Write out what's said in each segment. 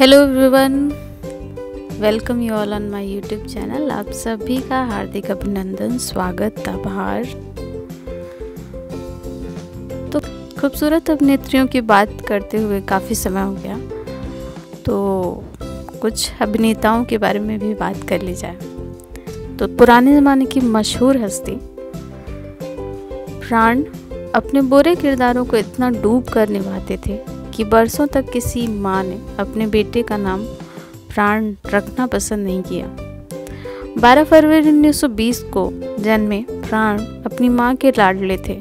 Hello everyone, welcome you all on my YouTube channel. आप सभी का हार्दिक अभिनंदन, स्वागत, आभार। तो खूबसूरत अभिनेत्रियों की बात करते हुए काफ़ी समय हो गया, तो कुछ अभिनेताओं के बारे में भी बात कर ली जाए। तो पुराने ज़माने की मशहूर हस्ती प्राण अपने बुरे किरदारों को इतना डूब कर निभाते थे कि बरसों तक किसी माँ ने अपने बेटे का नाम प्राण रखना पसंद नहीं किया। 12 फरवरी 1920 को जन्मे प्राण अपनी माँ के लाडले थे,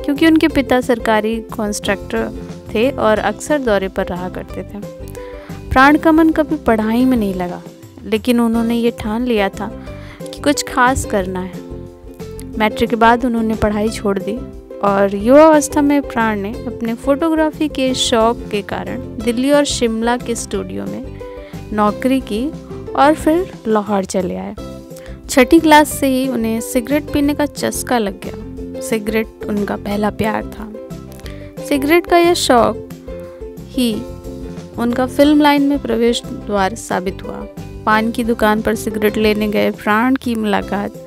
क्योंकि उनके पिता सरकारी कॉन्ट्रैक्टर थे और अक्सर दौरे पर रहा करते थे। प्राण का मन कभी पढ़ाई में नहीं लगा, लेकिन उन्होंने ये ठान लिया था कि कुछ खास करना है। मैट्रिक के बाद उन्होंने पढ़ाई छोड़ दी और युवावस्था में प्राण ने अपने फोटोग्राफी के शौक के कारण दिल्ली और शिमला के स्टूडियो में नौकरी की और फिर लाहौर चले आए। 6ठी क्लास से ही उन्हें सिगरेट पीने का चस्का लग गया। सिगरेट उनका पहला प्यार था। सिगरेट का यह शौक ही उनका फिल्म लाइन में प्रवेश द्वार साबित हुआ। पान की दुकान पर सिगरेट लेने गए प्राण की मुलाकात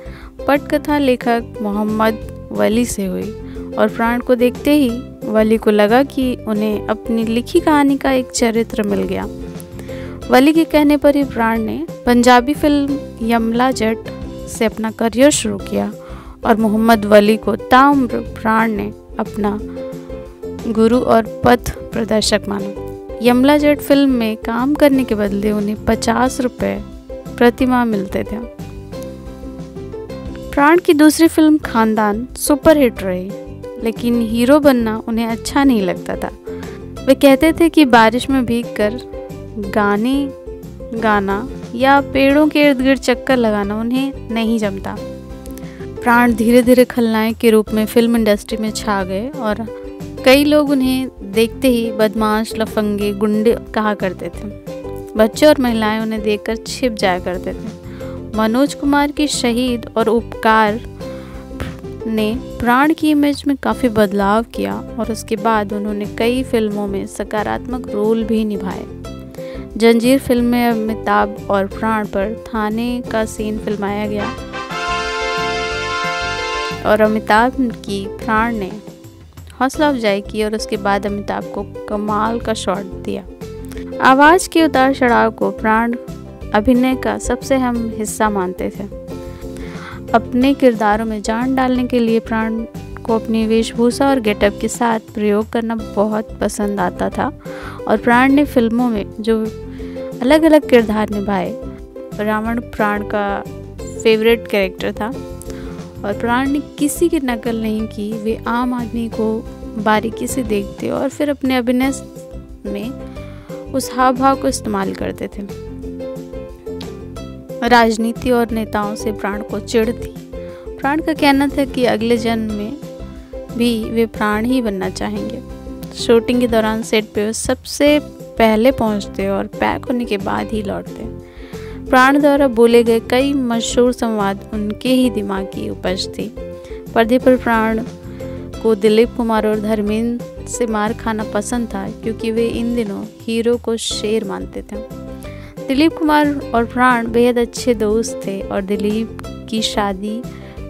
पटकथा लेखक मोहम्मद वली से हुई और प्राण को देखते ही वली को लगा कि उन्हें अपनी लिखी कहानी का एक चरित्र मिल गया। वली के कहने पर ही प्राण ने पंजाबी फिल्म यमला जट से अपना करियर शुरू किया और मोहम्मद वली को ताउम्र प्राण ने अपना गुरु और पथ प्रदर्शक माना। यमला जट फिल्म में काम करने के बदले उन्हें 50 रुपये प्रतिमाह मिलते थे। प्राण की दूसरी फिल्म खानदान सुपरहिट रही, लेकिन हीरो बनना उन्हें अच्छा नहीं लगता था। वे कहते थे कि बारिश में भीगकर गाने गाना या पेड़ों के इर्द गिर्द चक्कर लगाना उन्हें नहीं जमता। प्राण धीरे धीरे खलनायक के रूप में फिल्म इंडस्ट्री में छा गए और कई लोग उन्हें देखते ही बदमाश, लफंगे, गुंडे कहा करते थे। बच्चे और महिलाएं उन्हें देखकर छिप जाया करते थे। मनोज कुमार की शहीद और उपकार ने प्राण की इमेज में काफ़ी बदलाव किया और उसके बाद उन्होंने कई फिल्मों में सकारात्मक रोल भी निभाए। जंजीर फिल्म में अमिताभ और प्राण पर थाने का सीन फिल्माया गया और अमिताभ की प्राण ने हौसला अफजाई की और उसके बाद अमिताभ को कमाल का शॉट दिया। आवाज़ के उतार चढ़ाव को प्राण अभिनय का सबसे अहम हिस्सा मानते थे। अपने किरदारों में जान डालने के लिए प्राण को अपनी वेशभूषा और गेटअप के साथ प्रयोग करना बहुत पसंद आता था और प्राण ने फिल्मों में जो अलग अलग किरदार निभाए, रावण प्राण का फेवरेट कैरेक्टर था और प्राण ने किसी की नकल नहीं की। वे आम आदमी को बारीकी से देखते और फिर अपने अभिनय में उस हाव भाव को इस्तेमाल करते थे। राजनीति और नेताओं से प्राण को चिढ़ थी। प्राण का कहना था कि अगले जन्म में भी वे प्राण ही बनना चाहेंगे। शूटिंग के दौरान सेट पे वे सबसे पहले पहुंचते और पैक होने के बाद ही लौटते। प्राण द्वारा बोले गए कई मशहूर संवाद उनके ही दिमाग की उपज थी। पर्दे पर प्राण को दिलीप कुमार और धर्मेंद्र से मार खाना पसंद था, क्योंकि वे इन दिनों हीरो को शेर मानते थे। दिलीप कुमार और प्राण बेहद अच्छे दोस्त थे और दिलीप की शादी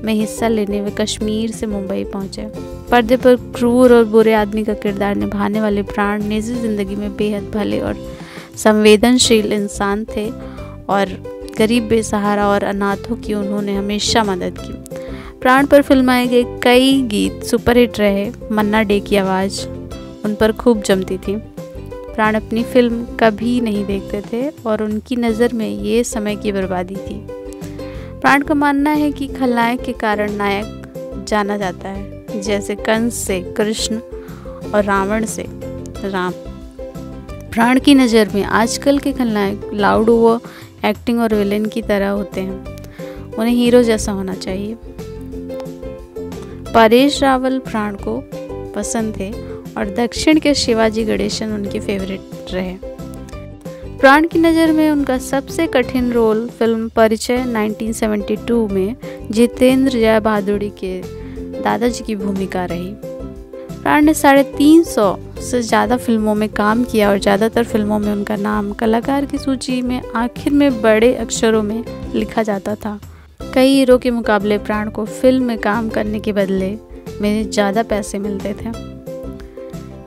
में हिस्सा लेने वे कश्मीर से मुंबई पहुंचे। पर्दे पर क्रूर और बुरे आदमी का किरदार निभाने वाले प्राण निजी जिंदगी में बेहद भले और संवेदनशील इंसान थे और गरीब, बेसहारा और अनाथों की उन्होंने हमेशा मदद की। प्राण पर फिल्माए गए कई गीत सुपरहिट रहे। मन्ना डे की आवाज़ उन पर खूब जमती थी। प्राण अपनी फिल्म कभी नहीं देखते थे और उनकी नज़र में ये समय की बर्बादी थी। प्राण का मानना है कि खलनायक के कारण नायक जाना जाता है, जैसे कंस से कृष्ण और रावण से राम। प्राण की नज़र में आजकल के खलनायक लाउड ओवर एक्टिंग और विलेन की तरह होते हैं। उन्हें हीरो जैसा होना चाहिए। परेश रावल प्राण को पसंद थे और दक्षिण के शिवाजी गणेशन उनके फेवरेट रहे। प्राण की नज़र में उनका सबसे कठिन रोल फिल्म परिचय 1972 में जितेंद्र जय बहादुरी के दादाजी की भूमिका रही। प्राण ने 350 से ज़्यादा फिल्मों में काम किया और ज़्यादातर फिल्मों में उनका नाम कलाकार की सूची में आखिर में बड़े अक्षरों में लिखा जाता था। कई हीरो के मुकाबले प्राण को फिल्म में काम करने के बदले में ज़्यादा पैसे मिलते थे।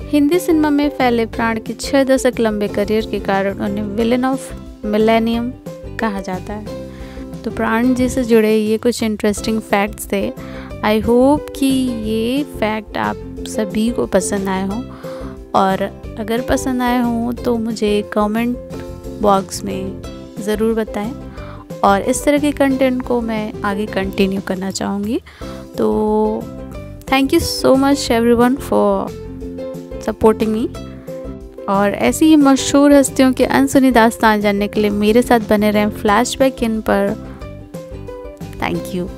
हिंदी सिनेमा में फैले प्राण के 6 दशक लंबे करियर के कारण उन्हें विलेन ऑफ मिलेनियम कहा जाता है। तो प्राण जी से जुड़े ये कुछ इंटरेस्टिंग फैक्ट्स थे। आई होप कि ये फैक्ट आप सभी को पसंद आए हों, और अगर पसंद आए हों तो मुझे कमेंट बॉक्स में ज़रूर बताएं, और इस तरह के कंटेंट को मैं आगे कंटिन्यू करना चाहूँगी। तो thank you so much everyone for supporting me, और ऐसी ही मशहूर हस्तियों के अनसुनी दास्तान जानने के लिए मेरे साथ बने रहें फ्लैशबैक इन पर। Thank you.